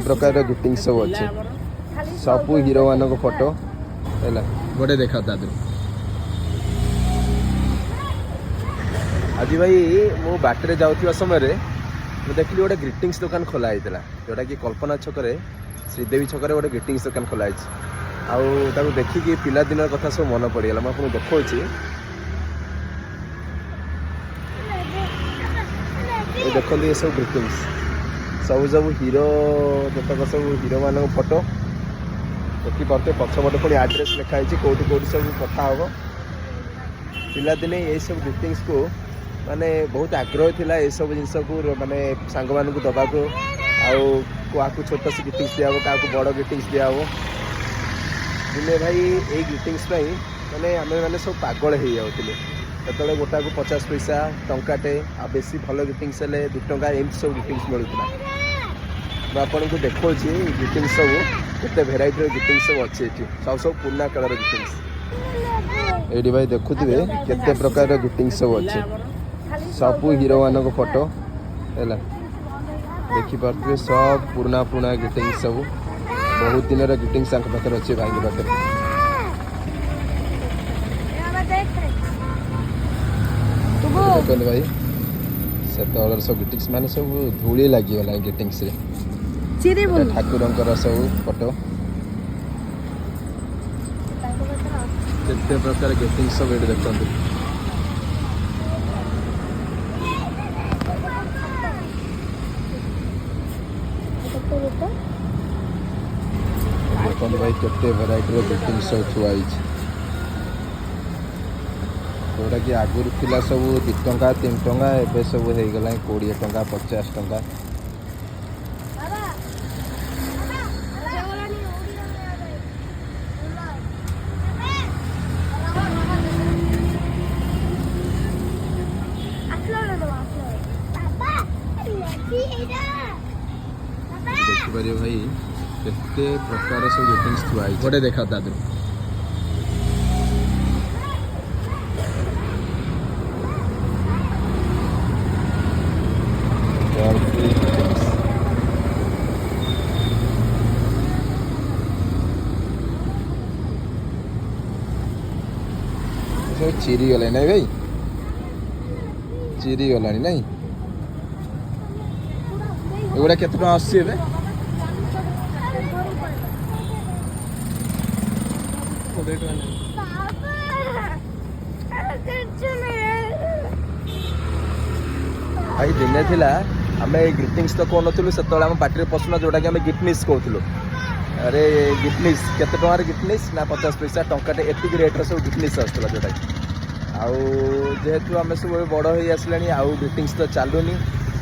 प्रकार गिफ्टिंग सब अच्छे सब हीरो मान फोटो है गोटे देखा था आज भाई मु बाटर जाऊा समय मुझे देखली गोटे ग्रीटिंग्स दुकान खोला होता जोटा कि कल्पना छक श्रीदेवी छक गोटे ग्रीटिंग्स दुकान खोलाई आउ देखिकी पिला दिन कथा सब मन पड़गला मुझे देखा देखते ये सब ग्रीटिंग्स सब सब हीरो जतक सब हीरो मान फोटो देखिए पछपटे पुणी आड्रेस लिखाई कौटी कौटी सब कथा हम पिलादिने ये सब ग्रीटिंग्स को माने बहुत आग्रह थिला ये सब जिनस को माने सांग मान को दबा को क्या छोट से ग्रीटिंग्स दिया क्या बड़ ग्रीटिंग्स दिया दिने भाई ये ग्रीटिंग्स माने आम मैंने सब पागल हो जाते जो गोटा को 50 पैसा टंकाटे आ बेसी भल ग्रीटिंग्स हेल्ले 2 टंका एमती सब ग्रीटिंग्स मिलूला आपन को देखो ग्रीटिंग्स सब केते भेराइटी ग्रीटिंग्स सब अच्छे सब सब पुराना कालर ग्रीटिंग्स ये भाई देखुवे केते प्रकार ग्रीटिंग्स सब अच्छे सब हीरो मान फोटो है देखिपे सब पुराना पुराना ग्रीटिंग्स सब बहुत दिन ग्रीटिंग्स पाखे अच्छे भाई पाखे देखते भाई से सब ग्रीटिंग्स मान सब धूली लगिगला ग्रीटिंग्स ठाकुर सब फोटो केते प्रकार ग्रीटिंग्स सब ये देखते देखते भाई केते वेराइटी ग्रीटिंग्स सब थुआई जोटा कि आगुरी थिला सब 2 टंका 3 टंका एबे सब हो गला 20 टंका 50 टंका देखिए भाई केते प्रकार सब ग्रीटिंग्स थुआई गोटे देखा था चिरी गला नहीं भाई चिरी गला नहीं एगुड़ा केते टका आसी भाई दिने थिला आम ग्रीटिंग्स तो कौन नु से पार्टी पसुना जोटा कि आम गिफ्टनिस कहूँ अरे गिफ्टनिस केते टंकार गिफ्टनिस ना 50 पैसा टंकाटे एतिक रेट्रे सब गिफ्टनिस आसला जोटा आउ जेहेतु आम सब बड़ हो आसला आउ ग्रीटिंग्स तो चलुनी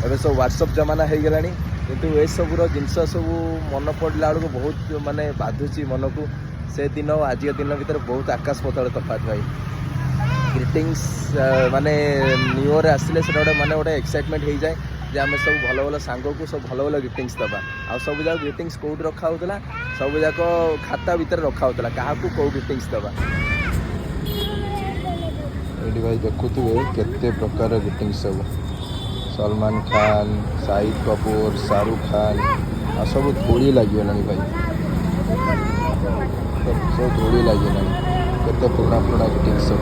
एवं सब व्हाट्सअप जमाना हो गला कितु ये सबूर जिनस सब मन पड़ा बेलू बहुत माने बाधुची मन को से दिन आज दिन भर बहुत आकाश पतल तफात भाई ग्रीटिंग्स माने न्यू ईयर आसिले से माने गोटे एक्साइटमेंट हो जाए जे आम सब भल भल सांग को सब भल भल ग्रीटिंग्स दबा आ सब जाक ग्रीटिंग्स कौट रखा होता सब जाक खाता भितर रखा होता क्या कौ ग्रीटिंग्स दबा ये भाई देखुवे केते प्रकार ग्रीटिंग्स सब सलमान खान शाहिद कपूर शाहरुख खान आ सब धूली लगिगला भाई सब धूली लगिगला केते पुराना पुराना ग्रीटिंग्स सब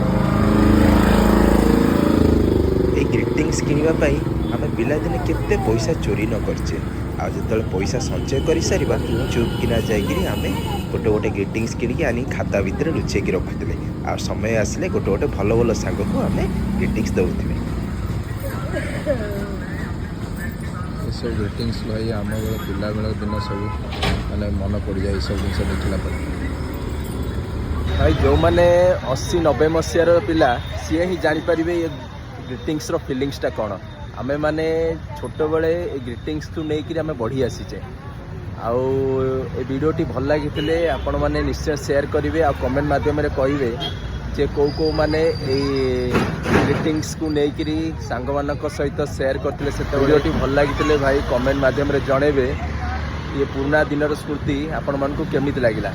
ये ग्रीटिंग्स किनिबा आम पिलादिने केते पैसा चोरी न करछे आ जतले पैसा संचय कर सारिबा चुप किना जाइकरी आमे गोटे गोटे ग्रीटिंग्स किनिकी आनी खाता भितर लुचेकी रखुथिले आ समय आसिले गोटे गोटे भल भल सांग को आमे ग्रीटिंग्स दउथिले सब ग्रीटिंग्स भाई आम पिला बेल दिन सब माने मन पड़ जाए सब जिन देखला भाई जो मैंने 80-90 मसीहार पिला सी ही जापर ये ग्रीटिंग्स फिलिंग्सटा कौन आम मैंने छोट बेले ग्रीटिंग्स को लेकिन आम बढ़ी आसीचे आउ वीडियोटी भल लगी आपण मैंने निश्चय शेयर करेंगे आ कमेंट मध्यम कहे जे कौ माने ग्रीटिंग्स को लेकिन सांग मान सहित शेयर करते से वीडियोटी भल लगी भाई कमेंट मध्यम जनइबे ये पुराना दिन स्मृति आपण मानक केमिति लगिला।